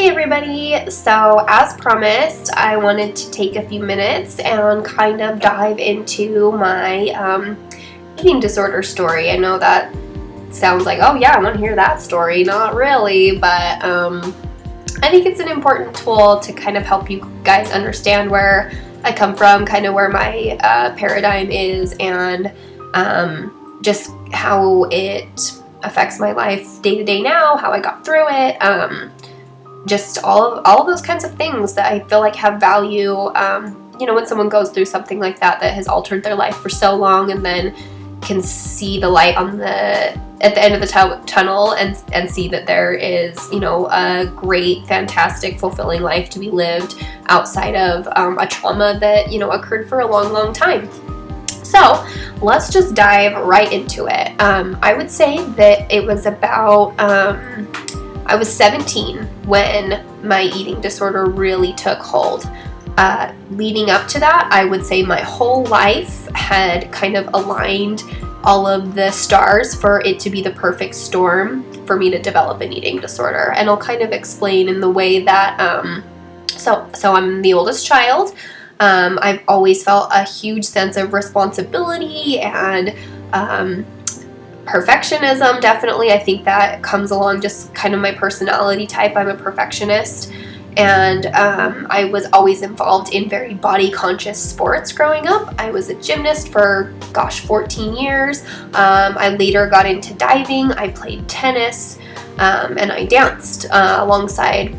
Hey everybody! So as promised, I wanted to take a few minutes and kind of dive into my eating disorder story. I know that sounds like, oh yeah, I want to hear that story. Not really, but I think it's an important tool to kind of help you guys understand where I come from, kind of where my paradigm is, and just how it affects my life day to day now, how I got through it. Just all of those kinds of things that I feel like have value, when someone goes through something like that has altered their life for so long and then can see the light at the end of the tunnel and see that there is, a great, fantastic, fulfilling life to be lived outside of a trauma that, occurred for a long, long time. So let's just dive right into it. I would say that it was about, I was 17 when my eating disorder really took hold. Leading up to that, I would say my whole life had kind of aligned all of the stars for it to be the perfect storm for me to develop an eating disorder. And I'll kind of explain in the way that, so I'm the oldest child. I've always felt a huge sense of responsibility and perfectionism, definitely. I think that comes along just kind of my personality type. I'm a perfectionist, and I was always involved in very body conscious sports growing up. I was a gymnast for 14 years. I later got into diving. I played tennis, and I danced alongside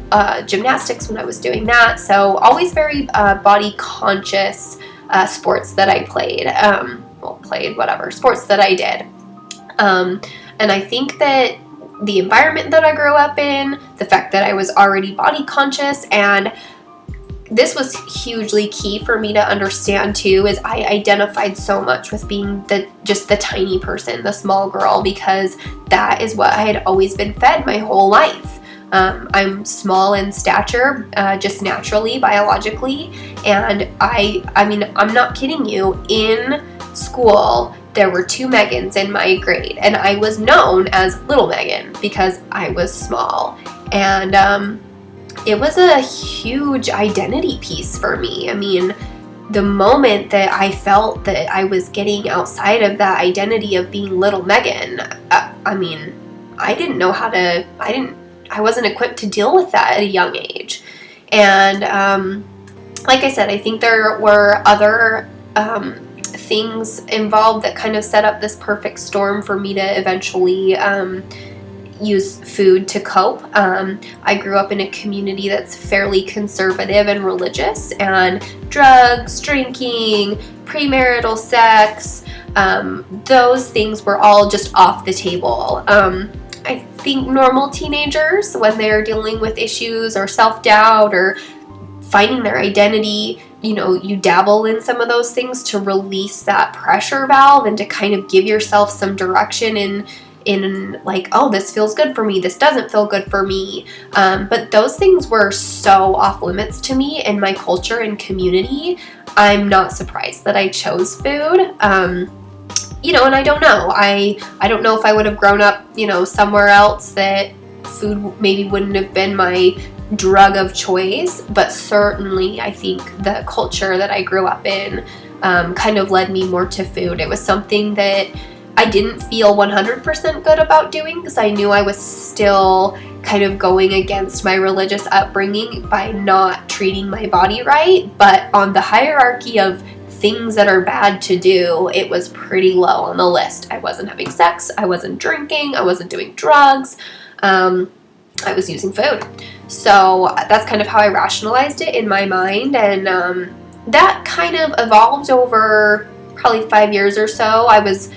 gymnastics when I was doing that. So always very body conscious sports that I played. Sports that I did. And I think that the environment that I grew up in, the fact that I was already body conscious, and this was hugely key for me to understand too, is I identified so much with being the tiny person, the small girl, because that is what I had always been fed my whole life. I'm small in stature, just naturally, biologically, and I'm not kidding you, in school, there were 2 Megans in my grade, and I was known as Little Megan because I was small. And it was a huge identity piece for me. I mean, the moment that I felt that I was getting outside of that identity of being Little Megan, I didn't know I wasn't equipped to deal with that at a young age. And like I said, I think there were other things involved that kind of set up this perfect storm for me to eventually use food to cope. I grew up in a community that's fairly conservative and religious, and drugs, drinking, premarital sex, those things were all just off the table. I think normal teenagers, when they're dealing with issues or self-doubt or finding their identity, you dabble in some of those things to release that pressure valve and to kind of give yourself some direction in like, oh, this feels good for me, this doesn't feel good for me. But those things were so off limits to me in my culture and community. I'm not surprised that I chose food. And I don't know. I don't know if I would have grown up, somewhere else that food maybe wouldn't have been my drug of choice, but certainly I think the culture that I grew up in kind of led me more to food. It was something that I didn't feel 100% good about doing because I knew I was still kind of going against my religious upbringing by not treating my body right, but on the hierarchy of things that are bad to do, it was pretty low on the list. I wasn't having sex, I wasn't drinking, I wasn't doing drugs, I was using food. So that's kind of how I rationalized it in my mind, and that kind of evolved over probably 5 years or so. I was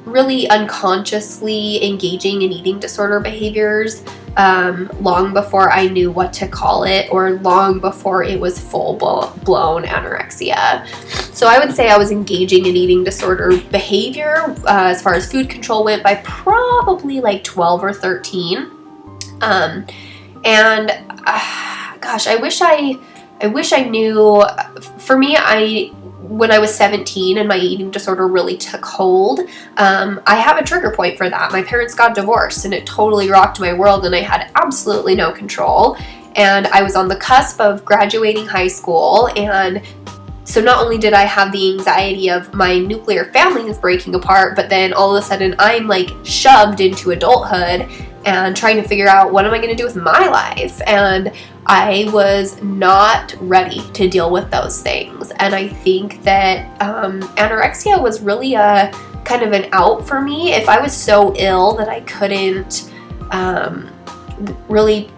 really unconsciously engaging in eating disorder behaviors long before I knew what to call it, or long before it was full-blown anorexia. So I would say I was engaging in eating disorder behavior as far as food control went by probably like 12 or 13. I wish I knew. For me, when I was 17 and my eating disorder really took hold, I have a trigger point for that. My parents got divorced and it totally rocked my world, and I had absolutely no control. and I was on the cusp of graduating high school, and so not only did I have the anxiety of my nuclear family is breaking apart, but then all of a sudden I'm like shoved into adulthood and trying to figure out what am I going to do with my life. And I was not ready to deal with those things. And I think that anorexia was really a kind of an out for me. If I was so ill that I couldn't really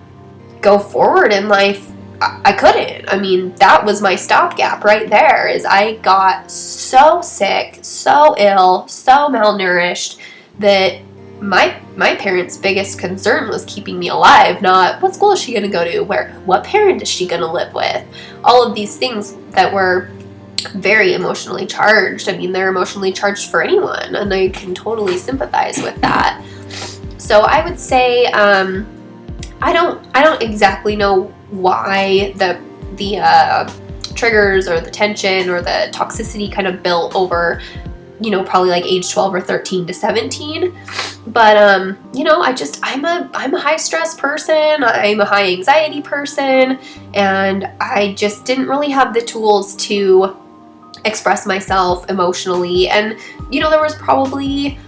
go forward in life, I couldn't. I mean, that was my stopgap right there, is I got so sick, so ill, so malnourished that my parents' biggest concern was keeping me alive, not what school is she going to go to, what parent is she going to live with, all of these things that were very emotionally charged. I mean, they're emotionally charged for anyone, and I can totally sympathize with that. So I would say I don't exactly know why the triggers or the tension or the toxicity kind of built over, probably like age 12 or 13 to 17. But I'm a high stress person, I'm a high anxiety person, and I just didn't really have the tools to express myself emotionally. And there was probably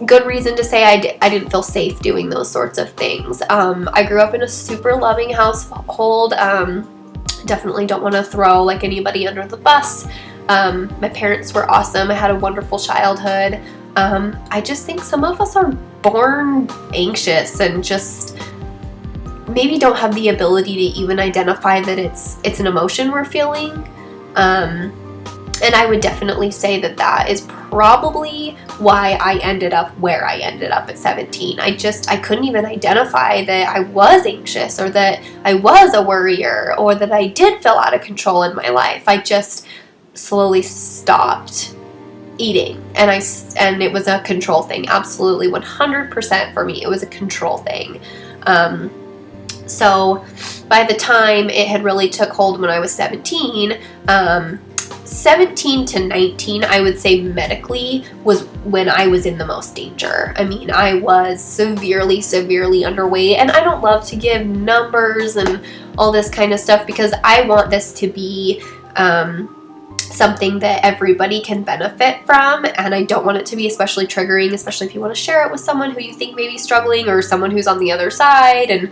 good reason to say I didn't feel safe doing those sorts of things. I grew up in a super loving household. Definitely don't want to throw like anybody under the bus. My parents were awesome. I had a wonderful childhood. I just think some of us are born anxious and just maybe don't have the ability to even identify that it's an emotion we're feeling. And I would definitely say that is probably why I ended up where I ended up at 17. I couldn't even identify that I was anxious, or that I was a worrier, or that I did feel out of control in my life. I just slowly stopped eating, and it was a control thing. Absolutely 100% for me. It was a control thing. So by the time it had really took hold when I was 17, 17 to 19, I would say medically was when I was in the most danger. I mean, I was severely underweight, and I don't love to give numbers and all this kind of stuff because I want this to be something that everybody can benefit from, and I don't want it to be especially triggering, especially if you want to share it with someone who you think may be struggling, or someone who's on the other side and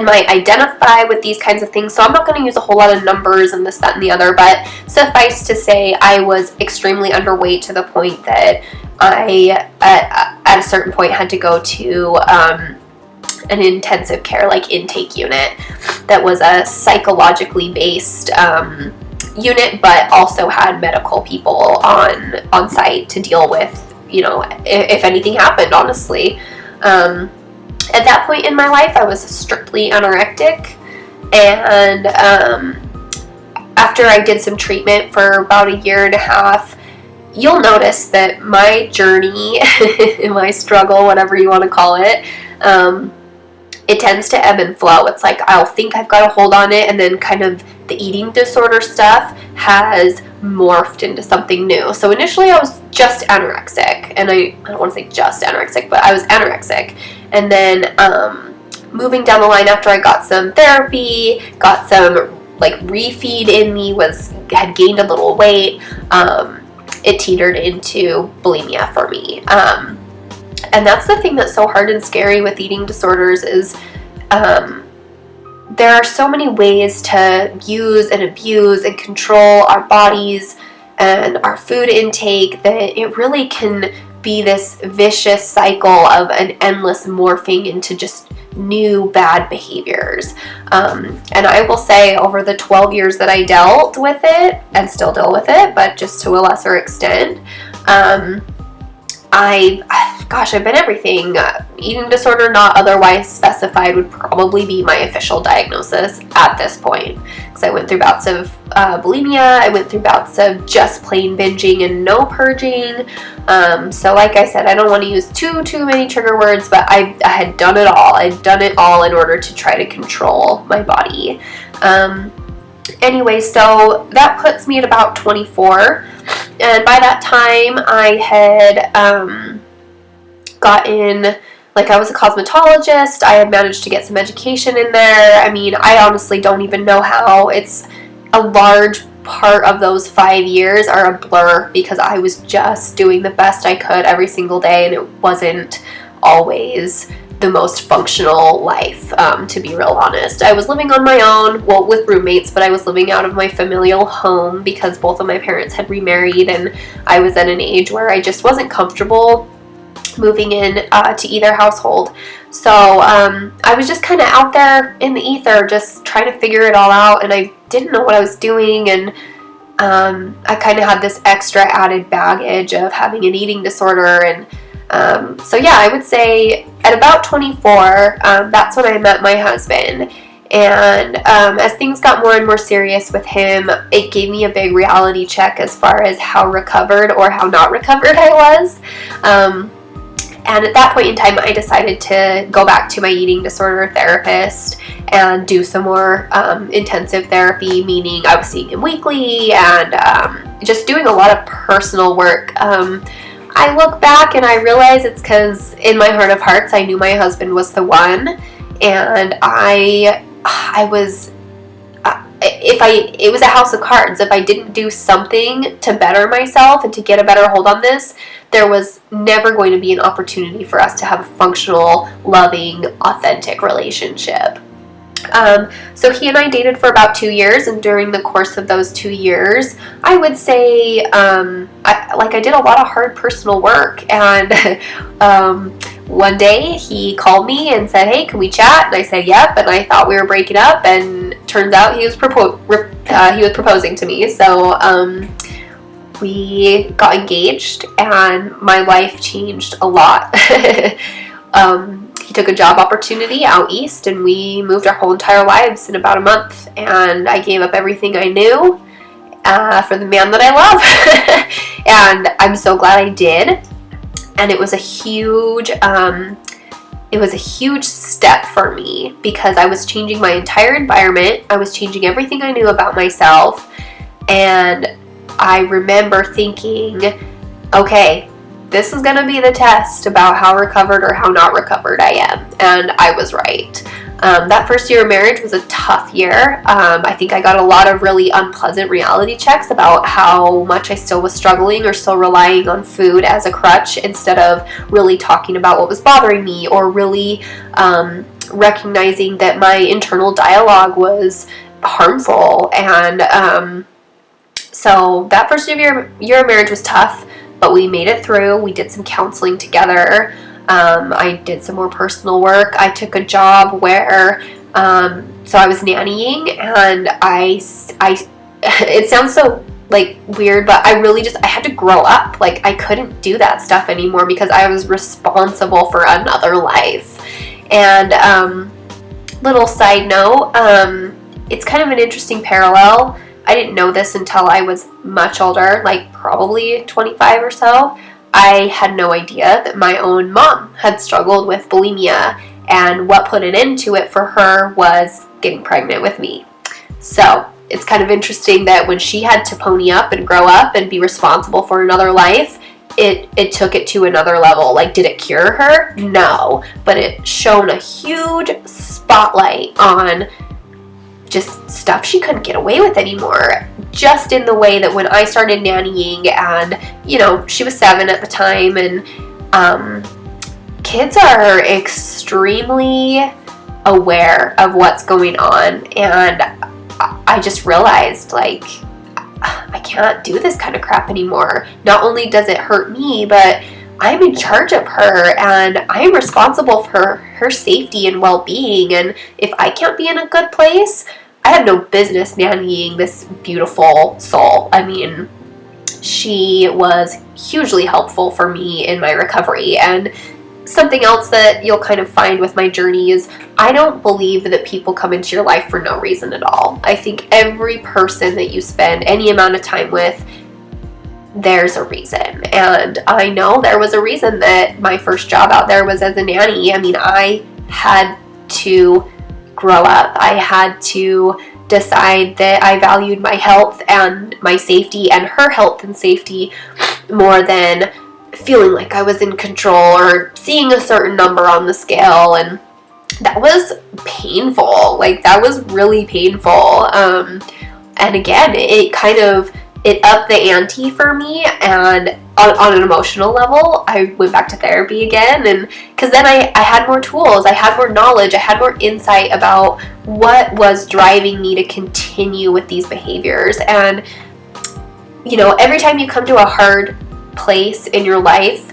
might identify with these kinds of things. So I'm not going to use a whole lot of numbers and this, that, and the other, but suffice to say I was extremely underweight to the point that I, at a certain point, had to go to an intensive care, like intake unit that was a psychologically based unit, but also had medical people on site to deal with, if anything happened, honestly. At that point in my life, I was strictly anorectic, and after I did some treatment for about a year and a half, you'll notice that my journey, my struggle, whatever you want to call it, it tends to ebb and flow. It's like I'll think I've got a hold on it, and then kind of the eating disorder stuff has morphed into something new. So initially I was just anorexic, and I don't want to say just anorexic, but I was anorexic. And then moving down the line, after I got some therapy, got some like refeed in me, had gained a little weight, it teetered into bulimia for me. And that's the thing that's so hard and scary with eating disorders is there are so many ways to use and abuse and control our bodies and our food intake that it really can be this vicious cycle of an endless morphing into just new bad behaviors. And I will say, over the 12 years that I dealt with it, and still deal with it, but just to a lesser extent, I've been everything. Eating disorder not otherwise specified would probably be my official diagnosis at this point. Because I went through bouts of bulimia, I went through bouts of just plain binging and no purging. So like I said, I don't want to use too many trigger words, but I had done it all. I'd done it all in order to try to control my body. Anyway, so that puts me at about 24. And by that time, I had gotten Like, I was a cosmetologist. I had managed to get some education in there. I mean, I honestly don't even know how. It's a large part of those 5 years are a blur because I was just doing the best I could every single day, and it wasn't always the most functional life, to be real honest. I was living on my own, well, with roommates, but I was living out of my familial home because both of my parents had remarried, and I was at an age where I just wasn't comfortable moving in to either household. So I was just kind of out there in the ether, just trying to figure it all out, and I didn't know what I was doing, and I kind of had this extra added baggage of having an eating disorder. And so yeah, I would say at about 24, that's when I met my husband. And as things got more and more serious with him, it gave me a big reality check as far as how recovered or how not recovered I was. And at that point in time, I decided to go back to my eating disorder therapist and do some more intensive therapy, meaning I was seeing him weekly and just doing a lot of personal work. I look back and I realize it's because in my heart of hearts, I knew my husband was the one, and I was, it was a house of cards. If I didn't do something to better myself and to get a better hold on this, there was never going to be an opportunity for us to have a functional, loving, authentic relationship. So he and I dated for about 2 years, and during the course of those 2 years, I would say I did a lot of hard personal work. And one day he called me and said, "Hey, can we chat?" And I said, "Yep." And I thought we were breaking up, and turns out he was proposing to me. So we got engaged, and my life changed a lot. He took a job opportunity out east, and we moved our whole entire lives in about a month. And I gave up everything I knew for the man that I love. And I'm so glad I did. And it was a huge step for me because I was changing my entire environment. I was changing everything I knew about myself. And I remember thinking, okay, this is going to be the test about how recovered or how not recovered I am. And I was right. That first year of marriage was a tough year. I think I got a lot of really unpleasant reality checks about how much I still was struggling or still relying on food as a crutch instead of really talking about what was bothering me or really recognizing that my internal dialogue was harmful. And so that first year of marriage was tough. But we made it through. We did some counseling together. I did some more personal work. I took a job where, so I was nannying, and it sounds so like weird, but I had to grow up. Like, I couldn't do that stuff anymore because I was responsible for another life. And little side note, it's kind of an interesting parallel. I didn't know this until I was much older, like probably 25 or so. I had no idea that my own mom had struggled with bulimia, and what put an end to it for her was getting pregnant with me. So it's kind of interesting that when she had to pony up and grow up and be responsible for another life, it took it to another level. Like, did it cure her? No. But it shone a huge spotlight on just stuff she couldn't get away with anymore, just in the way that when I started nannying, and she was 7 at the time, and kids are extremely aware of what's going on, and I just realized, like, I can't do this kind of crap anymore. Not only does it hurt me, but I'm in charge of her, and I'm responsible for her safety and well-being, and if I can't be in a good place, I had no business nannying this beautiful soul. I mean, she was hugely helpful for me in my recovery. And something else that you'll kind of find with my journey is I don't believe that people come into your life for no reason at all. I think every person that you spend any amount of time with, there's a reason. And I know there was a reason that my first job out there was as a nanny. I mean, I had to grow up. I had to decide that I valued my health and my safety and her health and safety more than feeling like I was in control or seeing a certain number on the scale, and that was painful. Like, that was really painful. And again, it upped the ante for me, and on an emotional level, I went back to therapy again, and because then I had more tools, I had more knowledge, I had more insight about what was driving me to continue with these behaviors. And every time you come to a hard place in your life,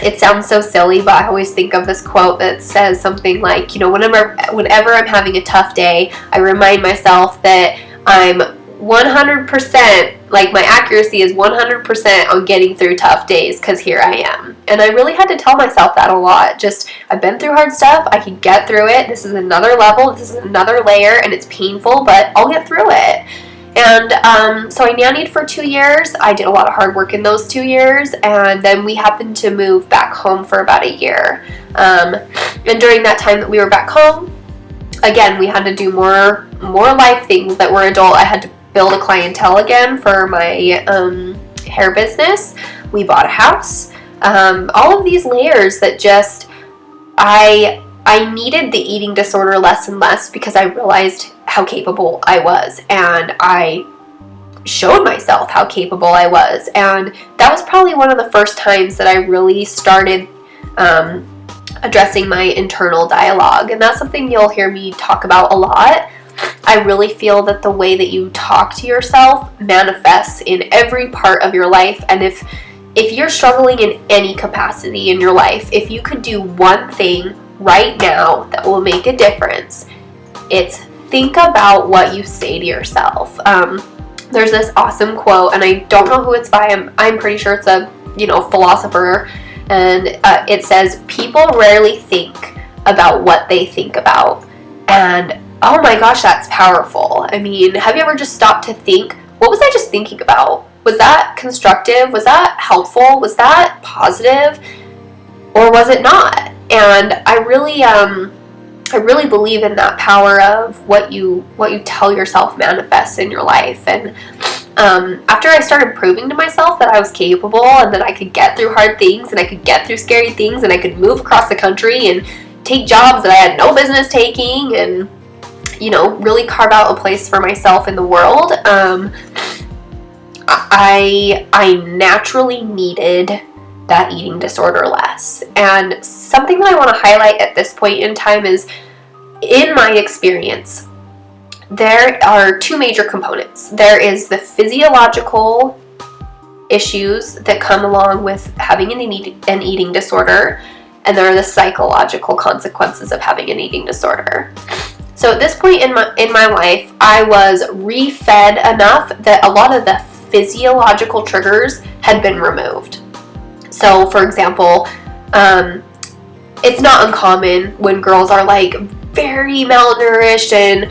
it sounds so silly, but I always think of this quote that says something like, whenever I'm having a tough day, I remind myself that I'm 100%, like my accuracy is 100% on getting through tough days, because here I am. And I really had to tell myself that a lot. Just, I've been through hard stuff, I can get through it, this is another level, this is another layer, and it's painful, but I'll get through it. And so I nannied for 2 years. I did a lot of hard work in those 2 years, and then we happened to move back home for about a year. And during that time that we were back home, again, we had to do more life things that were adult. I had to build a clientele again for my hair business. We bought a house. All of these layers that just, I needed the eating disorder less and less, because I realized how capable I was, and I showed myself how capable I was. And that was probably one of the first times that I really started addressing my internal dialogue, and that's something you'll hear me talk about a lot. I really feel that the way that you talk to yourself manifests in every part of your life. And if you're struggling in any capacity in your life, if you could do one thing right now that will make a difference, it's think about what you say to yourself. There's this awesome quote, and I don't know who it's by. I'm pretty sure it's a philosopher, and it says, "People rarely think about what they think about." And oh my gosh, that's powerful. I mean, have you ever just stopped to think, what was I just thinking about? Was that constructive? Was that helpful? Was that positive? Or was it not? And I really believe in that power of what you tell yourself manifests in your life. And after I started proving to myself that I was capable, and that I could get through hard things, and I could get through scary things, and I could move across the country and take jobs that I had no business taking, and really carve out a place for myself in the world, I naturally needed that eating disorder less. And something that I want to highlight at this point in time is, in my experience, there are two major components. There is the physiological issues that come along with having an eating disorder, and there are the psychological consequences of having an eating disorder. So at this point in my life, I was re-fed enough that a lot of the physiological triggers had been removed. So, for example, it's not uncommon when girls are like very malnourished and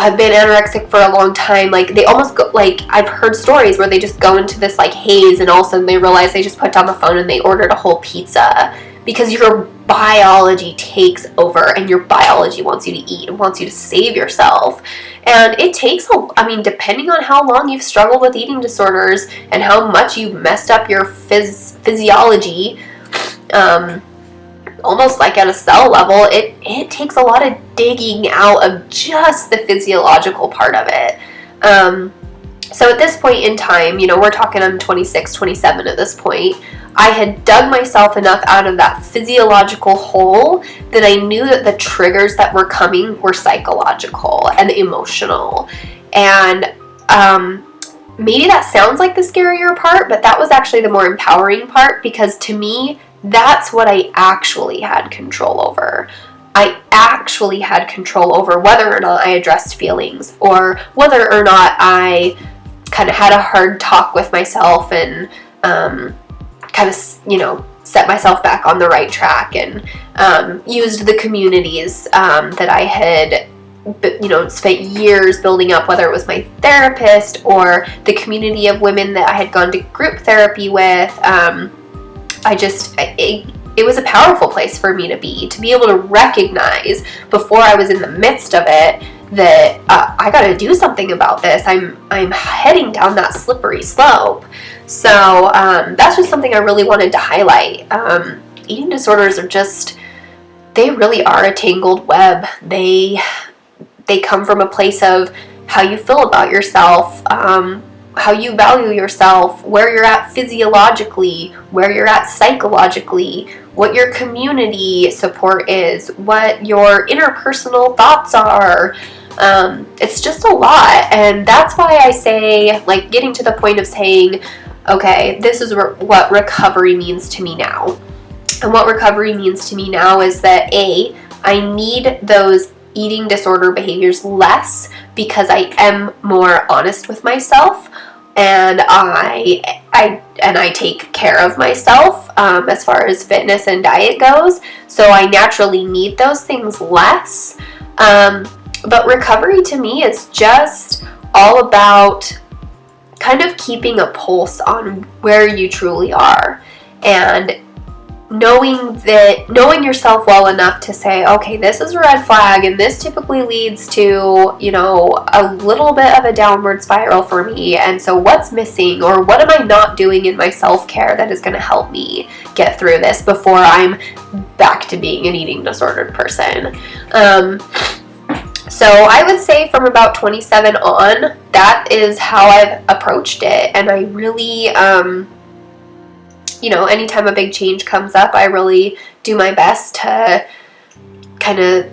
have been anorexic for a long time, like they almost go, like I've heard stories where they just go into this like haze, and all of a sudden they realize they just put down the phone and they ordered a whole pizza, because your biology takes over, and your biology wants you to eat and wants you to save yourself. And it takes depending on how long you've struggled with eating disorders and how much you've messed up your physiology, almost like at a cell level, it takes a lot of digging out of just the physiological part of it. So at this point in time, we're talking, I'm 26, 27 at this point, I had dug myself enough out of that physiological hole that I knew that the triggers that were coming were psychological and emotional. And maybe that sounds like the scarier part, but that was actually the more empowering part, because to me, that's what I actually had control over. I actually had control over whether or not I addressed feelings, or whether or not I kind of had a hard talk with myself and kind of, set myself back on the right track, and used the communities that I had, spent years building up, whether it was my therapist or the community of women that I had gone to group therapy with. It was a powerful place for me to be able to recognize before I was in the midst of it that I got to do something about this. I'm heading down that slippery slope. So that's just something I really wanted to highlight. Eating disorders are just, they really are a tangled web. They come from a place of how you feel about yourself, how you value yourself, where you're at physiologically, where you're at psychologically, what your community support is, what your interpersonal thoughts are. It's just a lot, and that's why I say, like, getting to the point of saying, okay, this is what recovery means to me now. And what recovery means to me now is that I need those eating disorder behaviors less because I am more honest with myself, and I take care of myself as far as fitness and diet goes. So I naturally need those things less. But recovery to me is just all about kind of keeping a pulse on where you truly are, and knowing yourself well enough to say, okay, this is a red flag, and this typically leads to, you know, a little bit of a downward spiral for me, and so what's missing, or what am I not doing in my self-care that is going to help me get through this before I'm back to being an eating disordered person. So I would say from about 27 on, that is how I've approached it, and I really, you know, anytime a big change comes up, I really do my best to kind of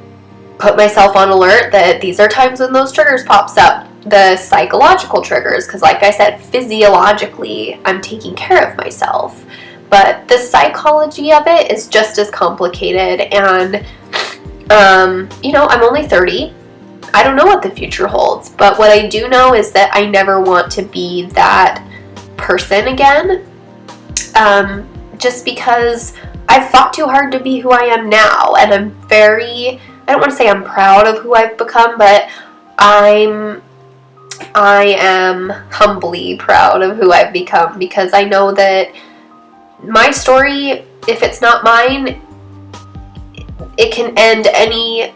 put myself on alert that these are times when those triggers pops up, the psychological triggers, because like I said, physiologically, I'm taking care of myself. But the psychology of it is just as complicated, and, you know, I'm only 30. I don't know what the future holds, but what I do know is that I never want to be that person again. Just because I've fought too hard to be who I am now, and I don't want to say I'm proud of who I've become, but I am humbly proud of who I've become, because I know that my story, if it's not mine, it can end any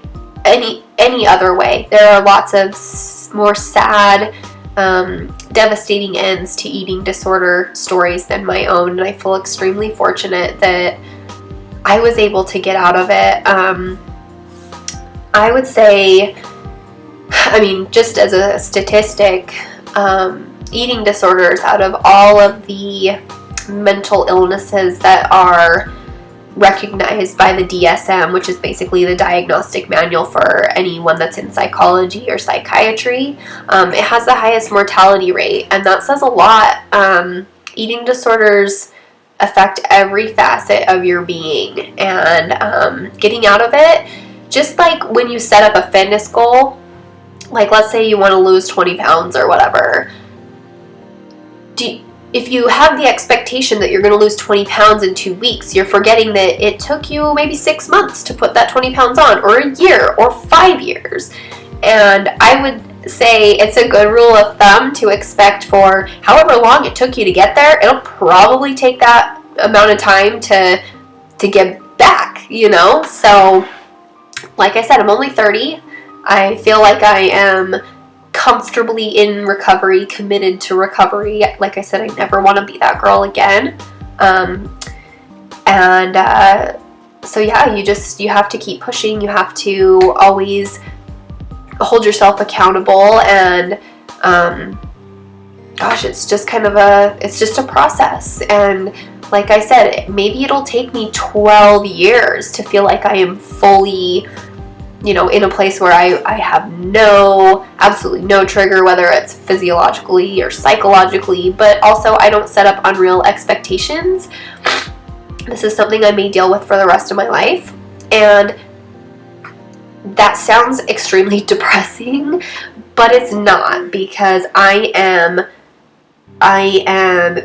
other way. There are lots of more sad, devastating ends to eating disorder stories than my own, and I feel extremely fortunate that I was able to get out of it. I would say, I mean, just as a statistic, eating disorders, out of all of the mental illnesses that are recognized by the DSM, which is basically the diagnostic manual for anyone that's in psychology or psychiatry, it has the highest mortality rate, and that says a lot. Eating disorders affect every facet of your being, and getting out of it, just like when you set up a fitness goal, like let's say you want to lose 20 pounds or whatever, if you have the expectation that you're going to lose 20 pounds in 2 weeks, you're forgetting that it took you maybe 6 months to put that 20 pounds on, or a year, or 5 years. And I would say it's a good rule of thumb to expect for however long it took you to get there, it'll probably take that amount of time to get back, you know? So, like I said, I'm only 30. I feel like I am comfortably in recovery, committed to recovery. Like I said, I never want to be that girl again. So yeah, you have to keep pushing. You have to always hold yourself accountable, and gosh, it's just a process. And like I said, maybe it'll take me 12 years to feel like I am fully, you know, in a place where I have absolutely no trigger, whether it's physiologically or psychologically, but also I don't set up unreal expectations. This is something I may deal with for the rest of my life, and that sounds extremely depressing, but it's not, because I am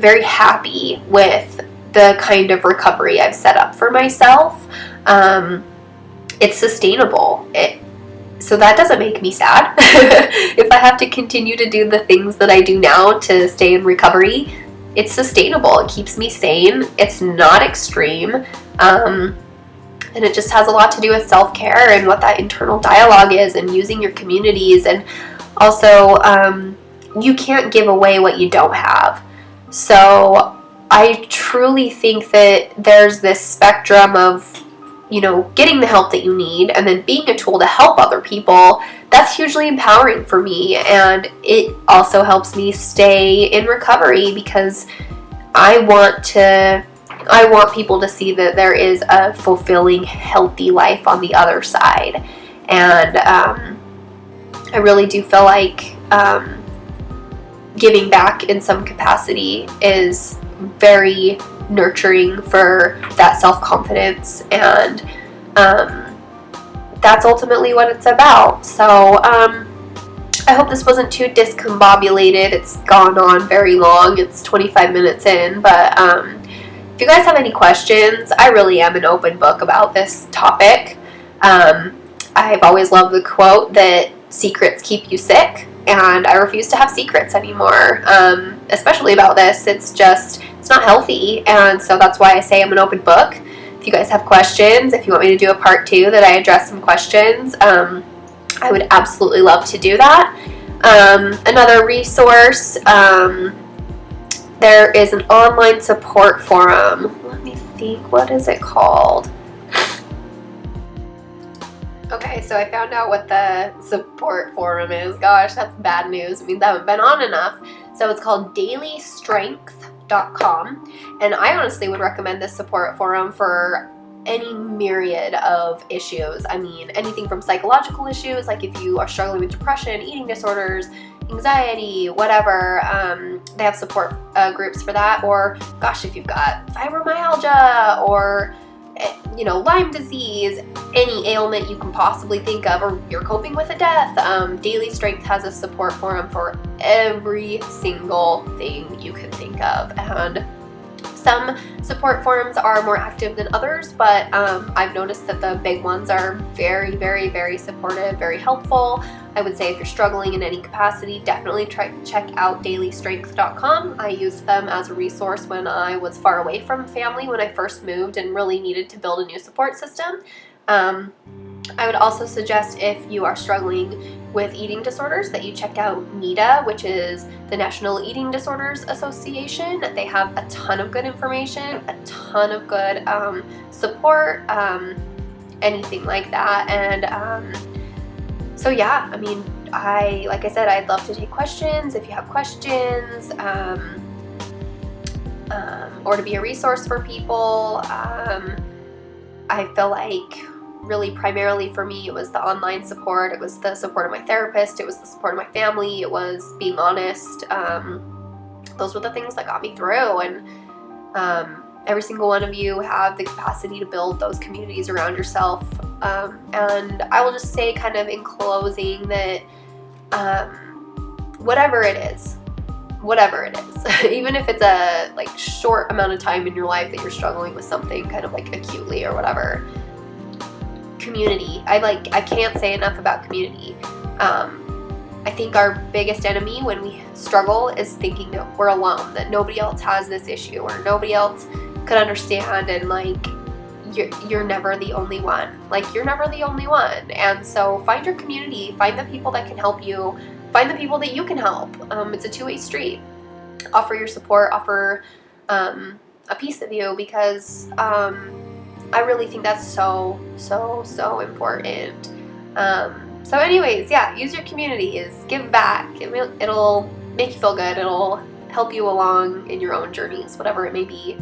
very happy with the kind of recovery I've set up for myself. It's sustainable. So that doesn't make me sad. If I have to continue to do the things that I do now to stay in recovery, it's sustainable. It keeps me sane. It's not extreme. And it just has a lot to do with self-care and what that internal dialogue is, and using your communities. And also, you can't give away what you don't have. So I truly think that there's this spectrum of, getting the help that you need and then being a tool to help other people. That's hugely empowering for me, and it also helps me stay in recovery, because I want people to see that there is a fulfilling, healthy life on the other side. And I really do feel like giving back in some capacity is very nurturing for that self-confidence, and that's ultimately what it's about. So I hope this wasn't too discombobulated. It's gone on very long. It's 25 minutes in, but if you guys have any questions, I really am an open book about this topic. I've always loved the quote that secrets keep you sick, and I refuse to have secrets anymore, especially about this. It's not healthy, and so that's why I say I'm an open book. If you guys have questions, if you want me to do a part 2 that I address some questions, I would absolutely love to do that. Another resource, there is an online support forum. Let me think, what is it called? Okay, so I found out what the support forum is. Gosh, that's bad news. It means I haven't been on enough. So it's called debilitating.com, and I honestly would recommend this support forum for any myriad of issues. I mean, anything from psychological issues, like if you are struggling with depression, eating disorders, anxiety, whatever, they have support groups for that. Or gosh, if you've got fibromyalgia or Lyme disease, any ailment you can possibly think of, or you're coping with a death, Daily Strength has a support forum for every single thing you can think of. And some support forums are more active than others, but I've noticed that the big ones are very, very, very supportive, very helpful. I would say if you're struggling in any capacity, definitely check out dailystrength.com. I used them as a resource when I was far away from family, when I first moved and really needed to build a new support system. I would also suggest, if you are struggling with eating disorders, that you check out NEDA, which is the National Eating Disorders Association. They have a ton of good information, a ton of good support, anything like that. And so yeah, I mean, like I said, I'd love to take questions if you have questions, or to be a resource for people. I feel like really primarily for me, it was the online support, it was the support of my therapist, it was the support of my family, it was being honest. Those were the things that got me through, and every single one of you have the capacity to build those communities around yourself. And I will just say, kind of in closing, that whatever it is, even if it's a short amount of time in your life that you're struggling with something kind of acutely or whatever, community. I can't say enough about community. I think our biggest enemy when we struggle is thinking that we're alone, that nobody else has this issue, or nobody else could understand, and you're never the only one. You're never the only one. And so find your community, find the people that can help you, find the people that you can help. It's a two-way street. Offer your support, offer a piece of you, because I really think that's so, so, so important. So anyways, yeah, use your communities, give back. It'll make you feel good. It'll help you along in your own journeys, whatever it may be.